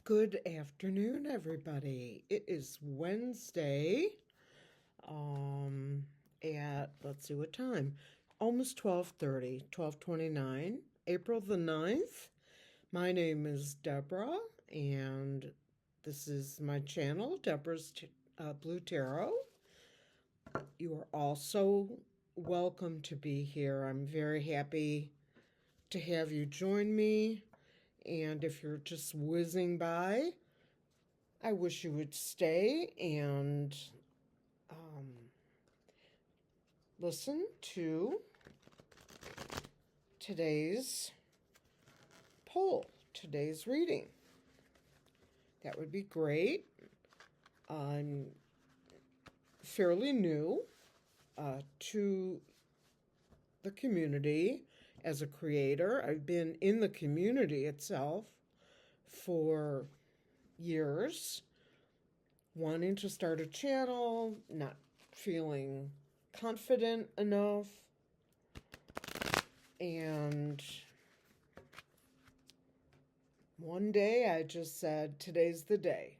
Good afternoon, everybody. It is Wednesday, at, let's see what time, almost 12:30, 12:29, April the 9th. My name is Deborah, and this is my channel, Deborah's Blue Tarot. You are also welcome to be here. I'm very happy to have you join me. And if you're just whizzing by, I wish you would stay and listen to today's poll, today's reading. That would be great. I'm fairly new to the community as a creator. I've been in the community itself for years, wanting to start a channel, not feeling confident enough, and one day I just said, today's the day.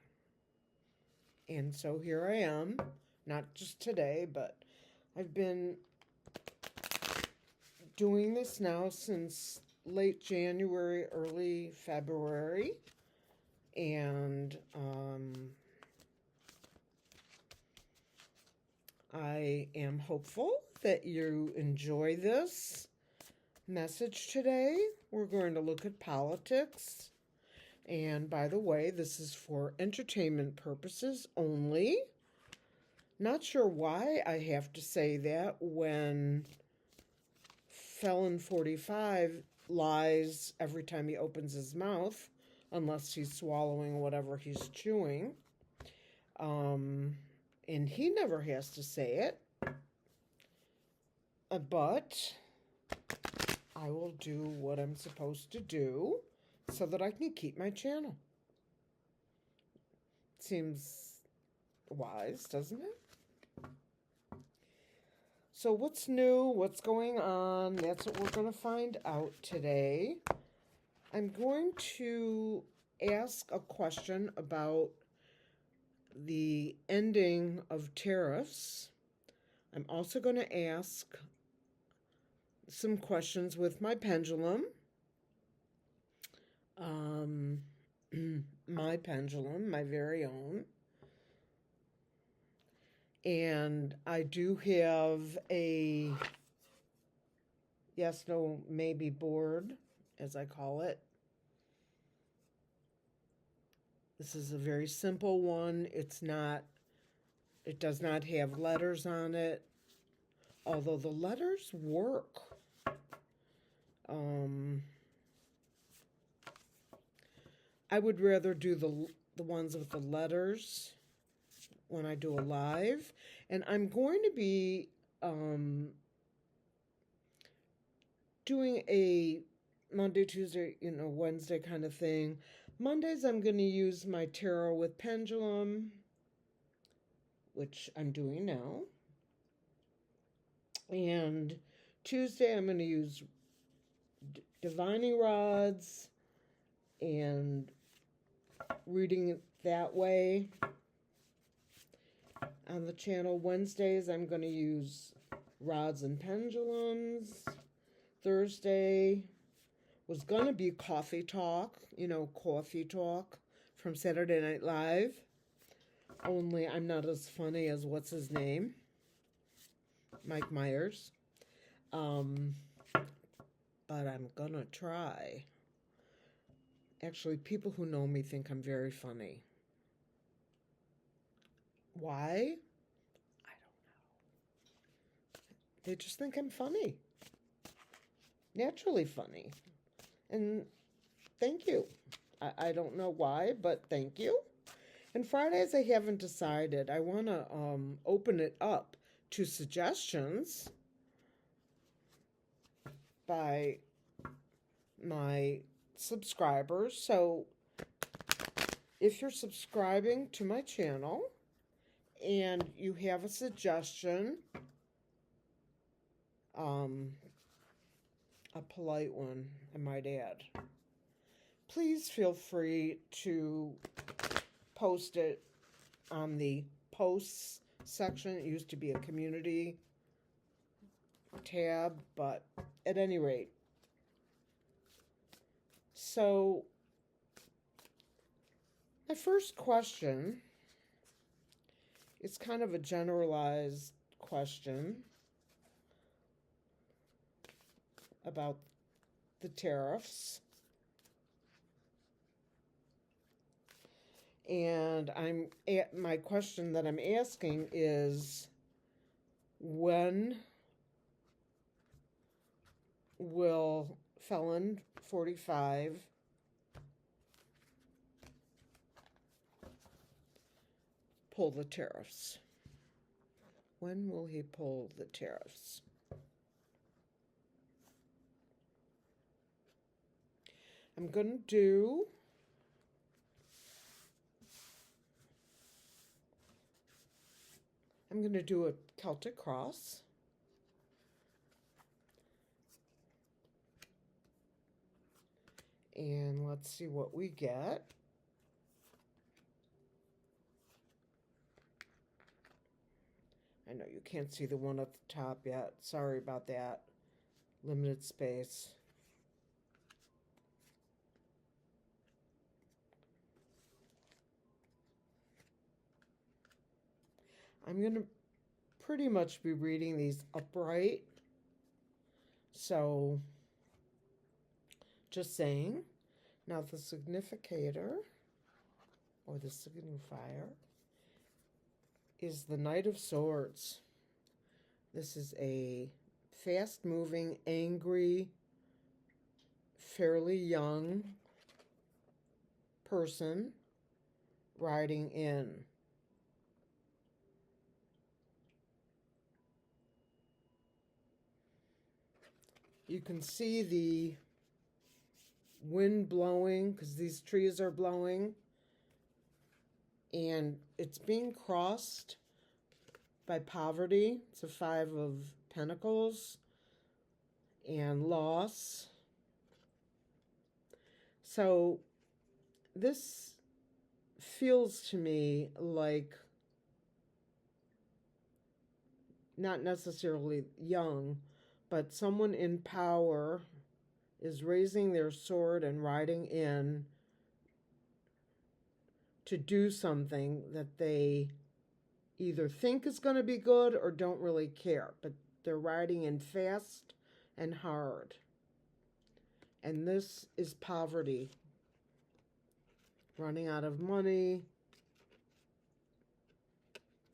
And so here I am, not just today, but I've been doing this now since late January, early February, and I am hopeful that you enjoy this message today. We're going to look at politics. And by the way, this is for entertainment purposes only. Not sure why I have to say that when F45 lies every time he opens his mouth, unless he's swallowing whatever he's chewing. And he never has to say it. But I will do what I'm supposed to do so that I can keep my channel. Seems wise, doesn't it? So what's new? What's going on? That's what we're going to find out today. I'm going to ask a question about the ending of tariffs. I'm also going to ask some questions with my pendulum. My pendulum, my very own. And I do have a yes, no, maybe board, as I call it. This is a very simple one. It does not have letters on it, although the letters work. I would rather do the ones with the letters when I do a live. And I'm going to be doing a Monday, Tuesday, Wednesday kind of thing. Mondays I'm going to use my tarot with pendulum, which I'm doing now. And Tuesday I'm going to use divining rods and reading it that way on the channel. Wednesdays I'm going to use rods and pendulums. Thursday was going to be coffee talk, coffee talk from Saturday Night Live. Only I'm not as funny as what's his name? Mike Myers. But I'm going to try. Actually, people who know me think I'm very funny. Why? I don't know. They just think I'm funny. Naturally funny. And thank you. I don't know why, but thank you. And Fridays I haven't decided. I want to open it up to suggestions by my subscribers. So if you're subscribing to my channel and you have a suggestion, a polite one, I might add, please feel free to post it on the posts section. It used to be a community tab, but at any rate. So, my first question is kind of a generalized question about the tariffs. And my question that I'm asking is, when will felon 45 pull the tariffs? When will he pull the tariffs? I'm going to do a Celtic cross. And let's see what we get. I know you can't see the one at the top yet. Sorry about that. Limited space. I'm going to pretty much be reading these upright. So, just saying. Now the significator, or the signifier, is the Knight of Swords. This is a fast-moving, angry, fairly young person riding in. You can see the wind blowing because these trees are blowing, and it's being crossed by poverty. It's a 5 of Pentacles and loss. So this feels to me like not necessarily young, but someone in power is raising their sword and riding in to do something that they either think is going to be good or don't really care, but they're riding in fast and hard. And this is poverty, running out of money,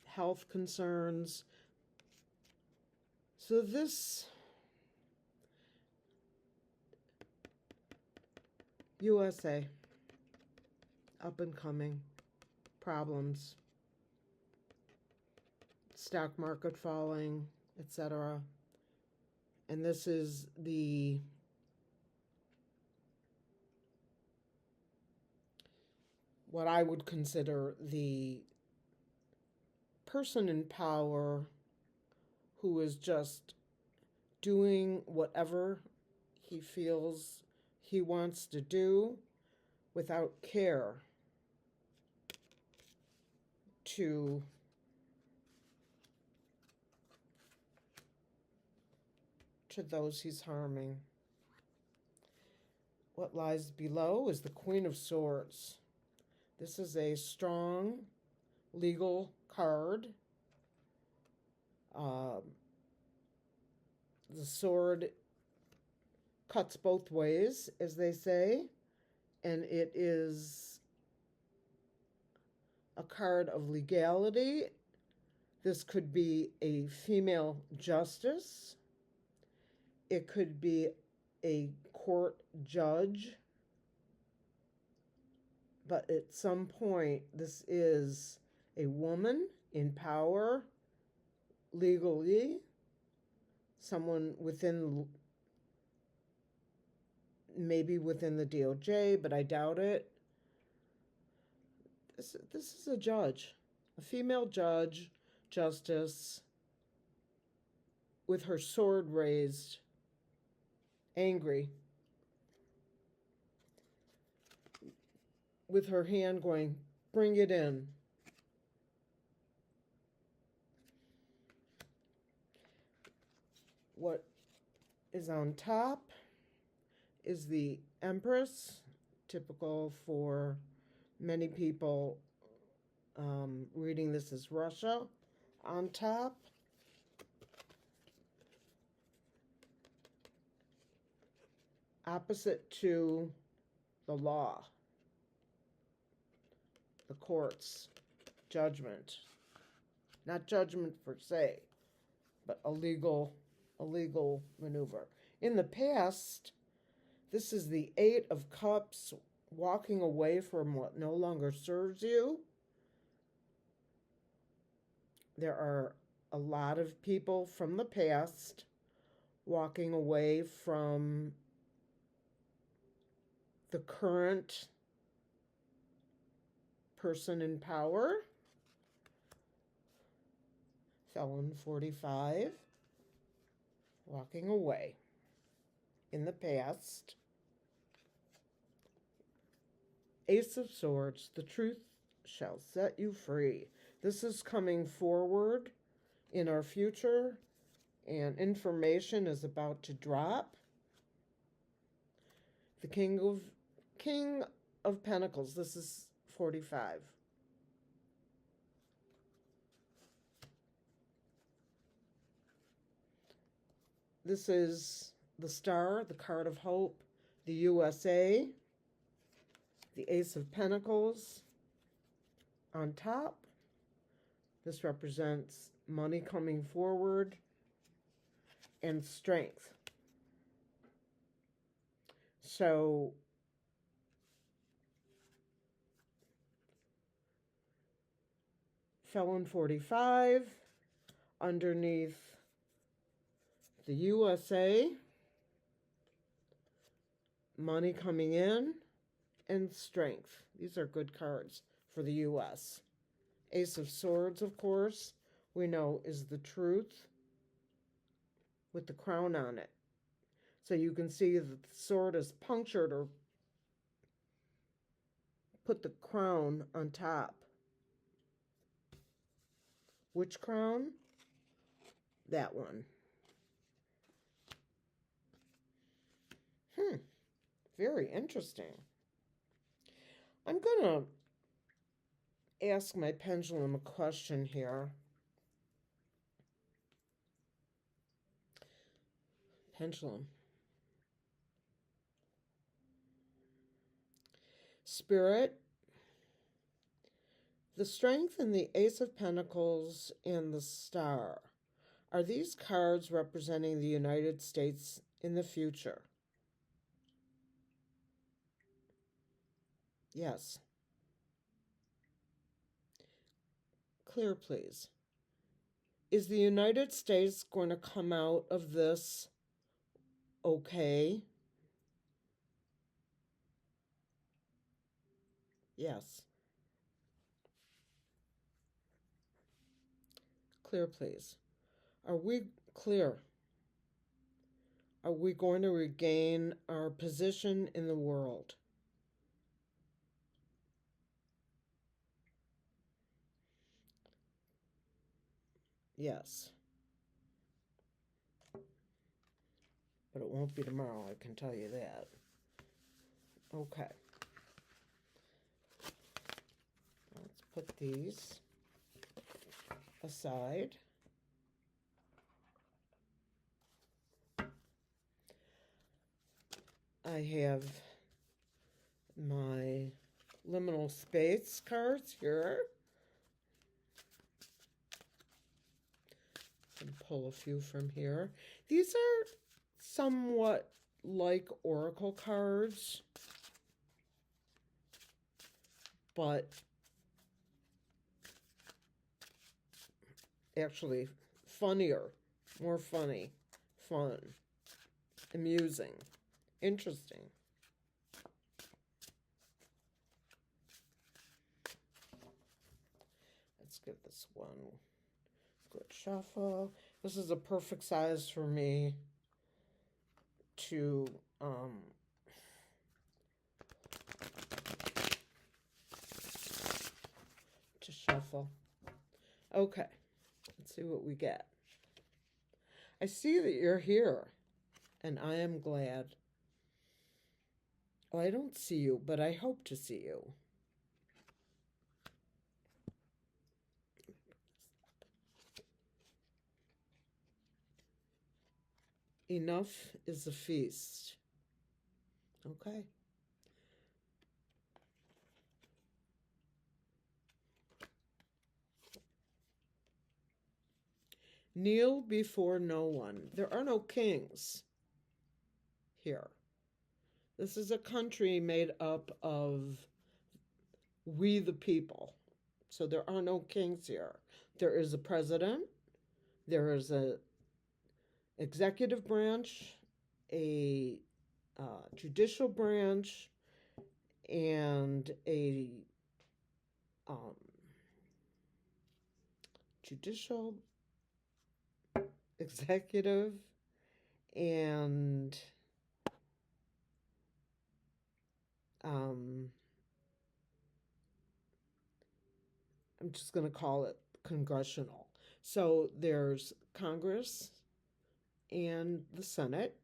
health concerns. So this USA, up and coming, problems, stock market falling, etc. And this is what I would consider the person in power who is just doing whatever he feels he wants to do without care to those he's harming. What lies below is the Queen of Swords. This is a strong legal card. The sword cuts both ways, as they say, and it is a card of legality. This could be a female justice. It could be a court judge. But at some point, this is a woman in power, legally, someone maybe within the DOJ, but I doubt it. This is a judge, a female judge, justice, with her sword raised, angry. with her hand going, bring it in. What is on top is the Empress, typical for many people reading this as Russia. On top, opposite to the law, the courts, judgment. Not judgment per se, but a legal maneuver. In the past, this is the Eight of Cups, walking away from what no longer serves you. There are a lot of people from the past walking away from the current person in power. Felon 45, walking away in the past. Ace of Swords, the truth shall set you free. This is coming forward in our future, and information is about to drop. The King of Pentacles, this is 45. This is the Star, the card of hope, the USA, the Ace of Pentacles on top. This represents money coming forward and strength. So Felon 45, underneath the USA, money coming in, and strength. These are good cards for the U.S. Ace of Swords, of course, we know is the truth with the crown on it. So you can see that the sword is punctured or put the crown on top. Which crown? That one. Very interesting. I'm going to ask my pendulum a question here. Pendulum. Spirit, the Strength and the Ace of Pentacles and the Star. Are these cards representing the United States in the future? Yes. Clear, please. Is the United States going to come out of this okay? Yes. Clear, please. Are we clear? Are we going to regain our position in the world? Yes. But it won't be tomorrow, I can tell you that. Okay. Let's put these aside. I have my liminal space cards here. And pull a few from here. These are somewhat like oracle cards, but actually funnier, more funny, fun, amusing, interesting. Let's give this one a good shuffle. This is a perfect size for me to shuffle. Okay, let's see what we get. I see that you're here, and I am glad. Oh, I don't see you, but I hope to see you. Enough is a feast. Okay. Kneel before no one. There are no kings here. This is a country made up of we the people. So there are no kings here. There is a president, there is a executive branch, a judicial branch, and a um, judicial, executive, and um, I'm just going to call it congressional. So there's Congress and the Senate.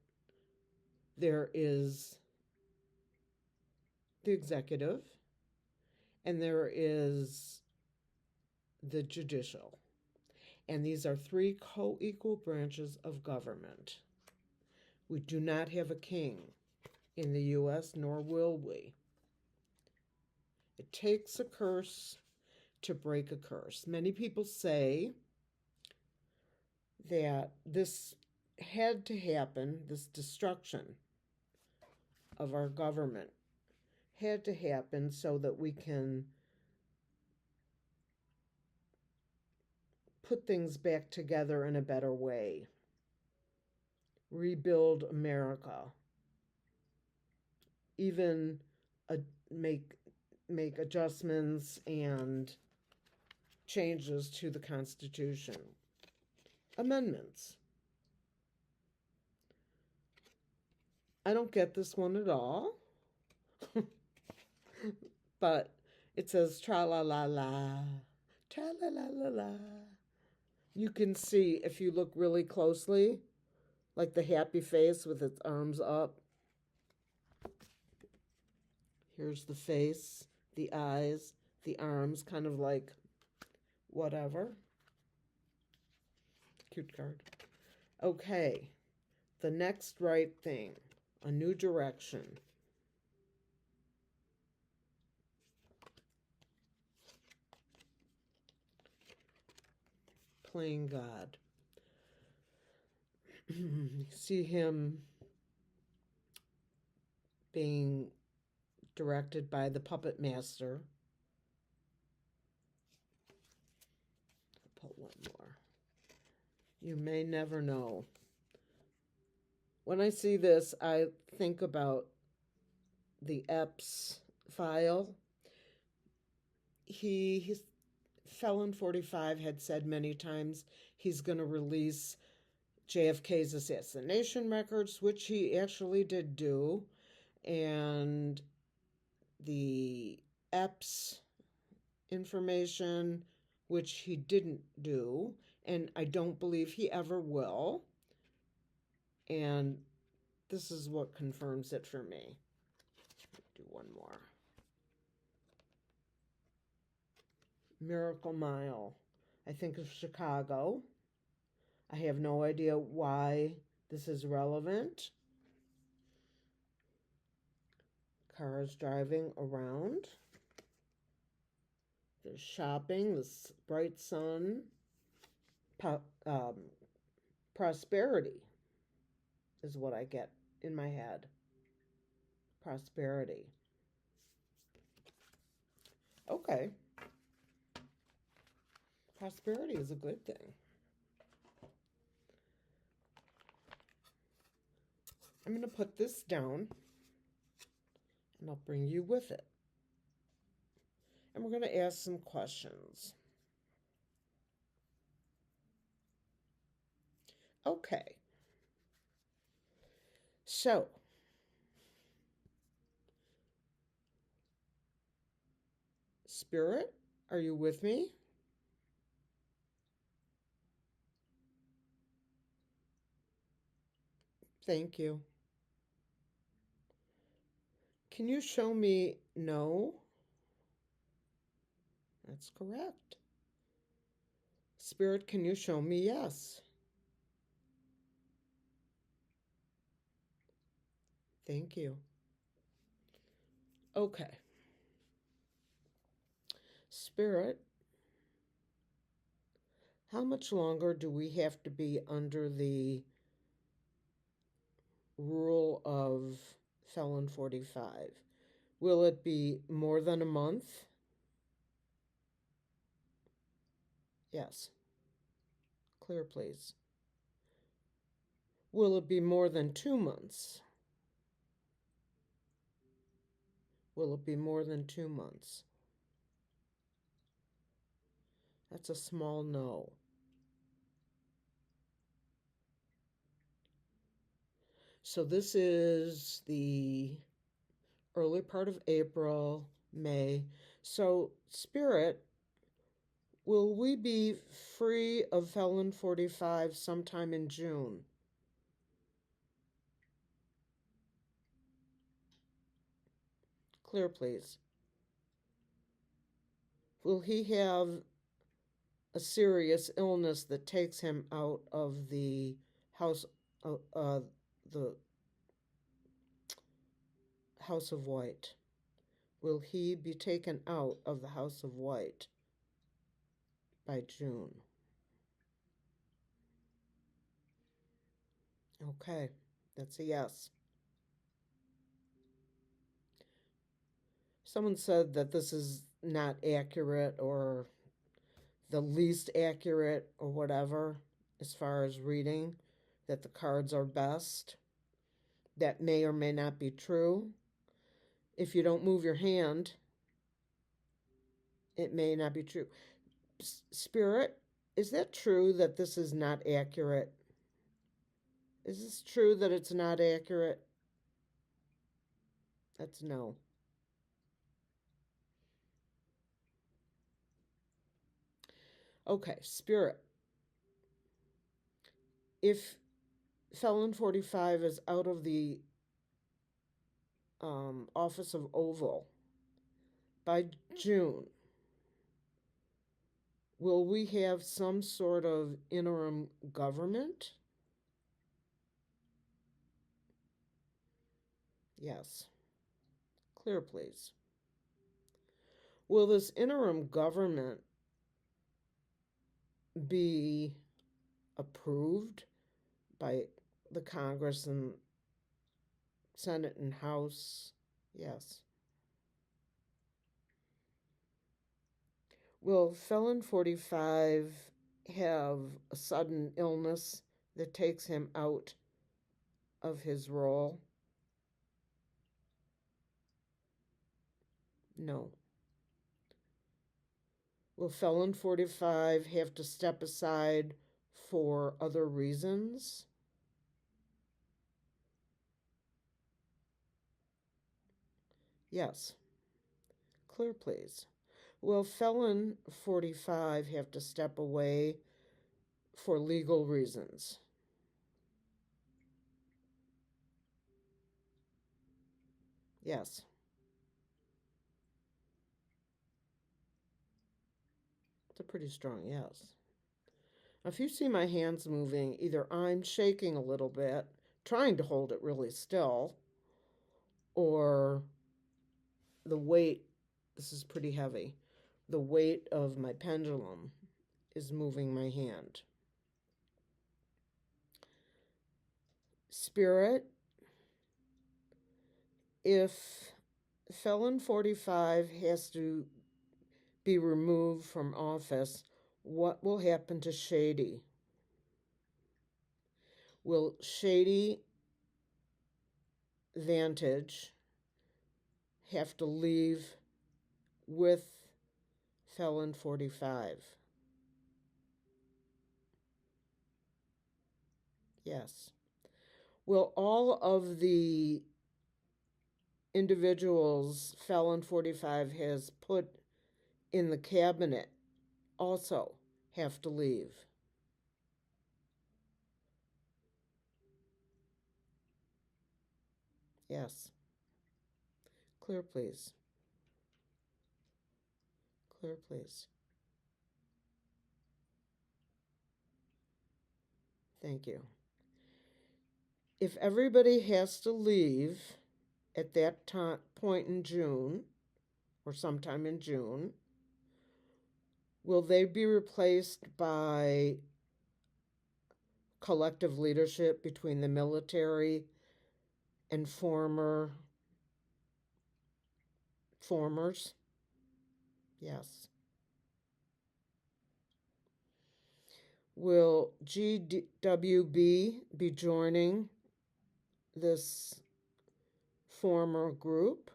There is the executive, and there is the judicial. And these are three co equal branches of government. We do not have a king in the U.S., nor will we. It takes a curse to break a curse. Many people say that this had to happen, this destruction of our government had to happen so that we can put things back together in a better way, rebuild America, even make adjustments and changes to the Constitution, amendments. I don't get this one at all, but it says tra la la la, tra la la la la. You can see if you look really closely, like the happy face with its arms up. Here's the face, the eyes, the arms, kind of like whatever. Cute card. Okay, the next right thing, a new direction. Playing God. See him being directed by the puppet master. I'll pull one more. You may never know. When I see this, I think about the Epps file. His Felon 45 had said many times he's going to release JFK's assassination records, which he actually did do, and the Epps information, which he didn't do, and I don't believe he ever will. And this is what confirms it for me. Do one more. Miracle Mile. I think of Chicago. I have no idea why this is relevant. Cars driving around. There's shopping, the bright sun. Prosperity is what I get in my head. Prosperity. Okay. Prosperity is a good thing. I'm going to put this down, and I'll bring you with it. And we're going to ask some questions. Okay. So, Spirit, are you with me? Thank you. Can you show me no? That's correct. Spirit, can you show me yes? Thank you. Okay. Spirit, how much longer do we have to be under the rule of felon 45? Will it be more than a month? Yes. Clear, please. Will it be more than 2 months? Will it be more than 2 months? That's a small no. So this is the early part of April, May. So, Spirit, will we be free of felon 45 sometime in June? Clear, please. Will he have a serious illness that takes him out of the house, the House of White? Will he be taken out of the House of White by June? Okay, that's a yes. Someone said that this is not accurate or the least accurate or whatever as far as reading, that the cards are best. That may or may not be true. If you don't move your hand, it may not be true. Spirit, is that true that this is not accurate? Is this true that it's not accurate? That's no. Okay, Spirit, if felon 45 is out of the office of Oval by June, will we have some sort of interim government? Yes. Clear, please. Will this interim government be approved by the Congress and Senate and House? Yes. Will felon 45 have a sudden illness that takes him out of his role? No. Will felon 45 have to step aside for other reasons? Yes. Clear, please. Will felon 45 have to step away for legal reasons? Yes. It's a pretty strong yes. Now, if you see my hands moving, either I'm shaking a little bit, trying to hold it really still, or the weight, this is pretty heavy, the weight of my pendulum is moving my hand. Spirit, if felon 45 has to be removed from office, what will happen to Shady? Will Shady Vantage have to leave with felon 45? Yes. Will all of the individuals felon 45 has put in the cabinet also have to leave? Yes. Clear, please. Clear, please. Thank you. If everybody has to leave at that point in June, or sometime in June, will they be replaced by collective leadership between the military and formers? Yes. Will GWB be joining this former group?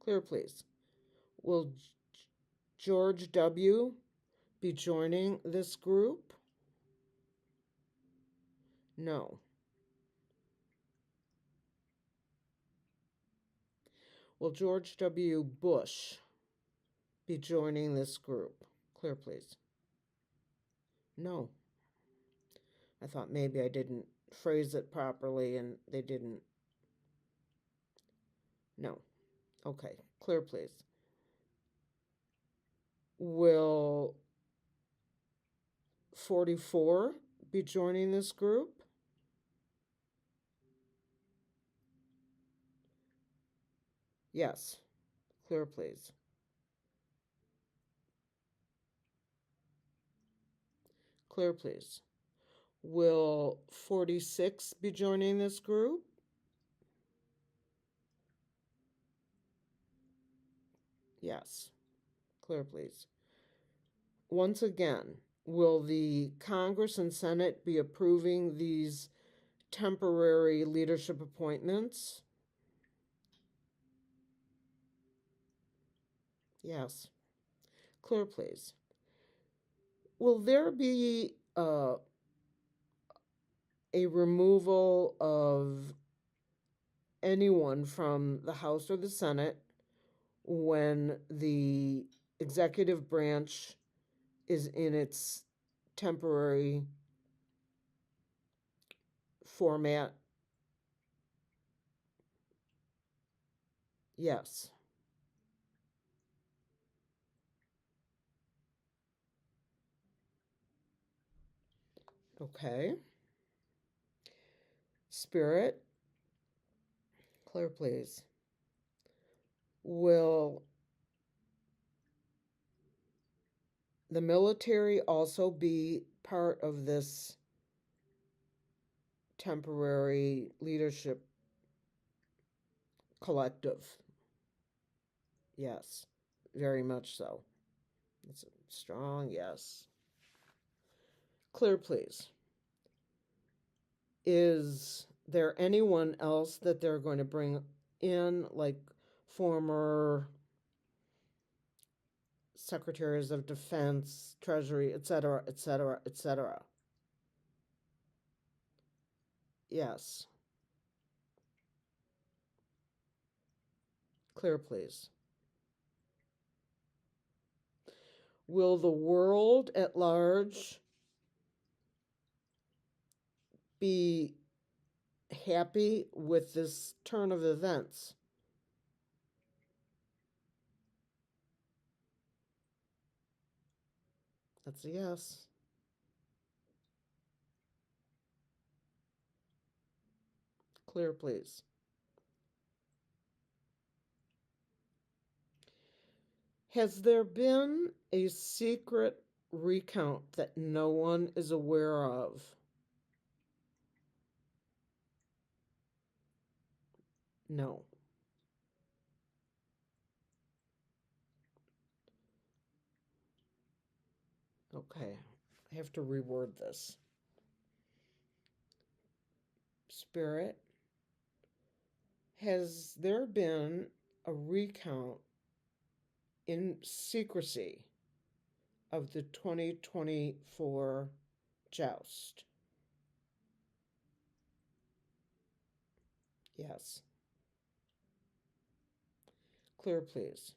Clear, please. Will George W. be joining this group? No. Will George W. Bush be joining this group? Clear, please. No. I thought maybe I didn't phrase it properly and they didn't. No. Okay. Clear, please. Will 44 be joining this group? Yes. Clear, please. Clear, please. Will 46 be joining this group? Yes. Clear, please. Once again, will the Congress and Senate be approving these temporary leadership appointments? Yes. Clear, please. Will there be a removal of anyone from the House or the Senate when the executive branch is in its temporary format? Yes. Okay. Spirit, clear, please. Will the military also be part of this temporary leadership collective? Yes, very much so. It's a strong yes. Clear, please. Is there anyone else that they're going to bring in, like former secretaries of defense, treasury, etc., etc., etc.? Yes. Clear, please. Will the world at large be happy with this turn of events? That's a yes. Clear, please. Has there been a secret recount that no one is aware of? No. Okay. I have to reword this. Spirit, has there been a recount in secrecy of the 2024 joust? Yes. Clear, please.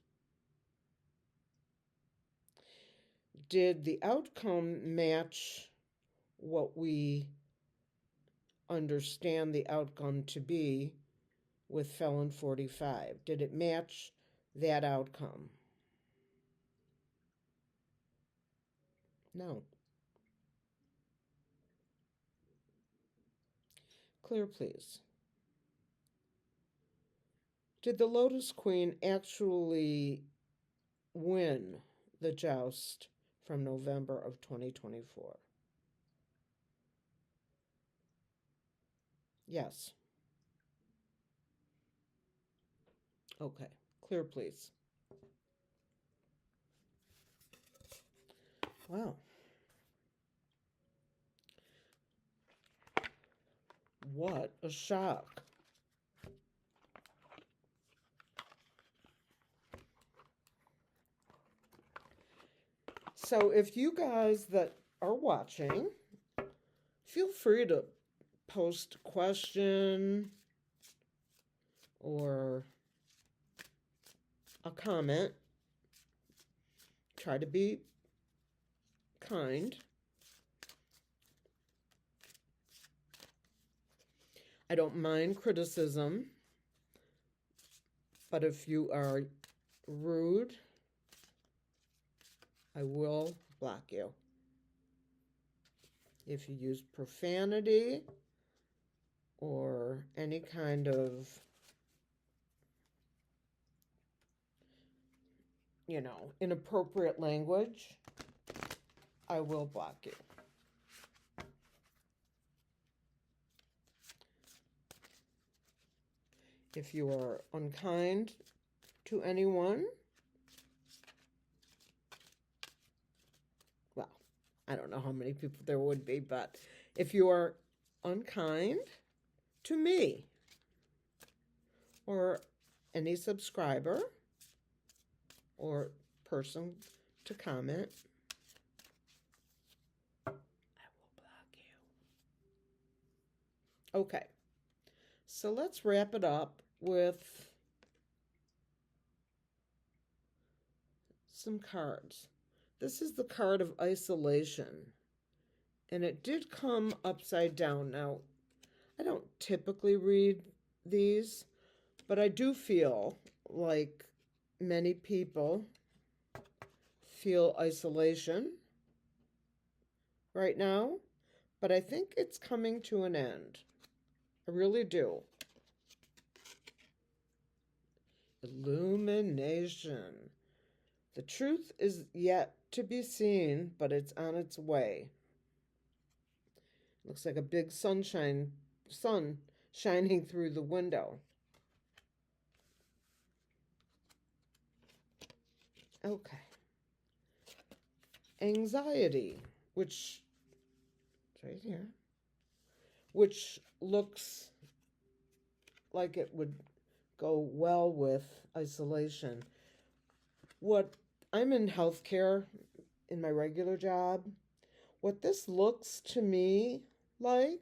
Did the outcome match what we understand the outcome to be with felon 45? Did it match that outcome? No. Clear, please. Did the Lotus Queen actually win the joust from November of 2024? Yes. Okay. Clear, please. Wow. What a shock. So, if you guys that are watching, feel free to post a question or a comment. Try to be kind. I don't mind criticism, but if you are rude, I will block you. If you use profanity or any kind of, inappropriate language, I will block you. If you are unkind to anyone, well, I don't know how many people there would be, but if you are unkind to me or any subscriber or person to comment, I will block you. Okay, so let's wrap it up with some cards. This is the card of isolation, and it did come upside down. Now, I don't typically read these, but I do feel like many people feel isolation right now, but I think it's coming to an end. I really do. Illumination. The truth is yet to be seen, but it's on its way. Looks like a big sun shining through the window. Okay. Anxiety, which it's right here, which looks like it would go well with isolation. What I'm in healthcare in my regular job, what this looks to me like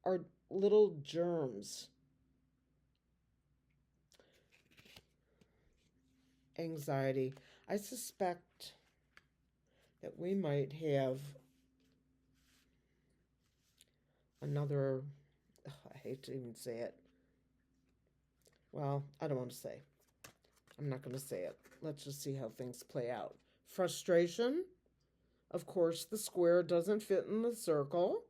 are little germs. Anxiety. I suspect that we might have another, I hate to even say it. Well, I don't want to say. I'm not going to say it. Let's just see how things play out. Frustration. Of course, the square doesn't fit in the circle.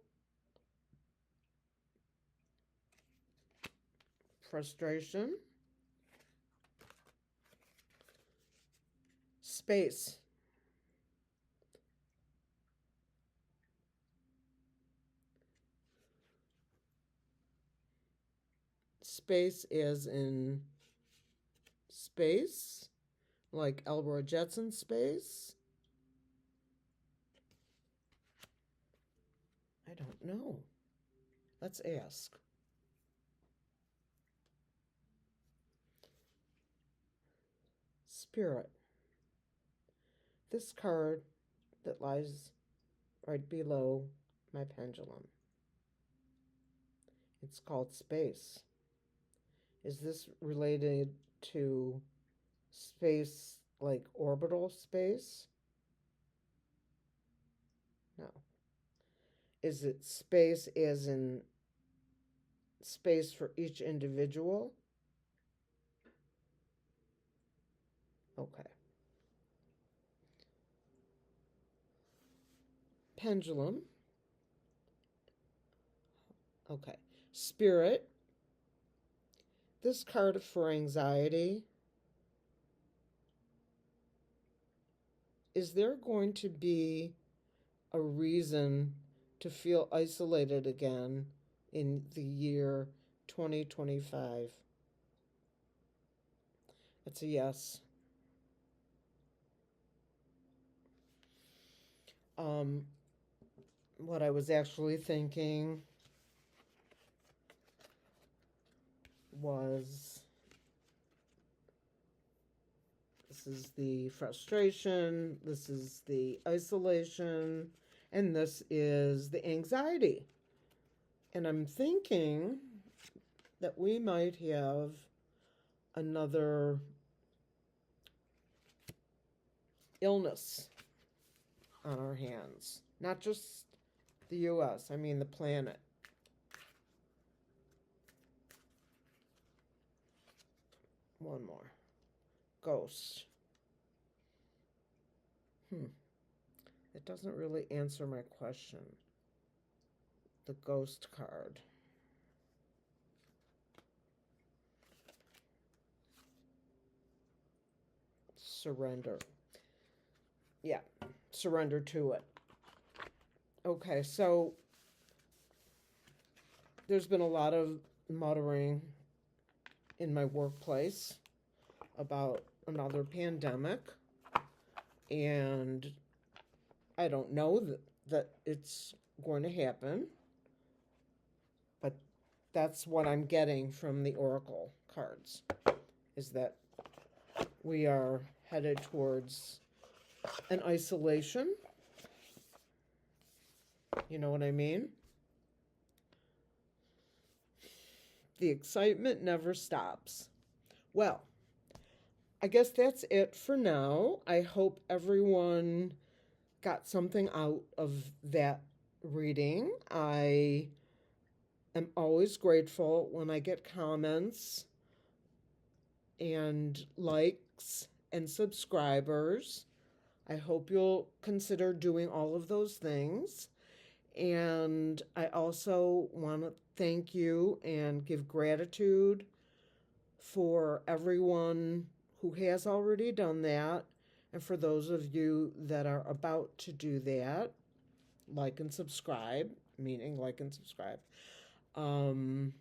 Frustration. Space. Space as in space, like Elroy Jetson space. I don't know. Let's ask. Spirit. This card that lies right below my pendulum. It's called space. Is this related to space, like orbital space? No. Is it space as in space for each individual. Okay. Pendulum. Okay. Spirit. This card for anxiety. Is there going to be a reason to feel isolated again in the year 2025? It's a yes. Um, what I was actually thinking was this is the frustration, this is the isolation, and this is the anxiety. And I'm thinking that we might have another illness on our hands. Not just the US, I mean the planet. One more. Ghost. It doesn't really answer my question. The ghost card. Surrender. Yeah, surrender to it. Okay, so there's been a lot of muttering in my workplace about another pandemic, and I don't know that it's going to happen, but that's what I'm getting from the oracle cards, is that we are headed towards an isolation. You know what I mean? The excitement never stops. Well, I guess that's it for now. I hope everyone got something out of that reading. I am always grateful when I get comments and likes and subscribers. I hope you'll consider doing all of those things. And I also want to thank you and give gratitude for everyone who has already done that. And for those of you that are about to do that, like and subscribe, meaning like and subscribe. And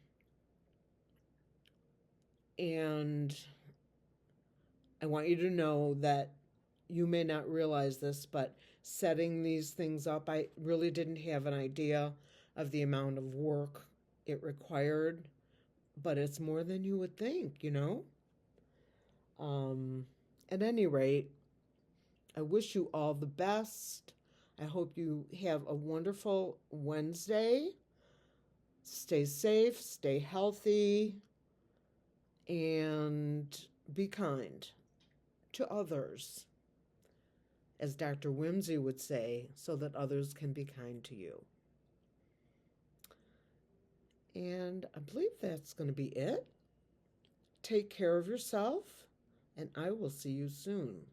I want you to know that you may not realize this, but setting these things up, I really didn't have an idea of the amount of work it required, but it's more than you would think, you know? At any rate, I wish you all the best. I hope you have a wonderful Wednesday. Stay safe, stay healthy, and be kind to others, as Dr. Whimsy would say, so that others can be kind to you. And I believe that's going to be it. Take care of yourself, and I will see you soon.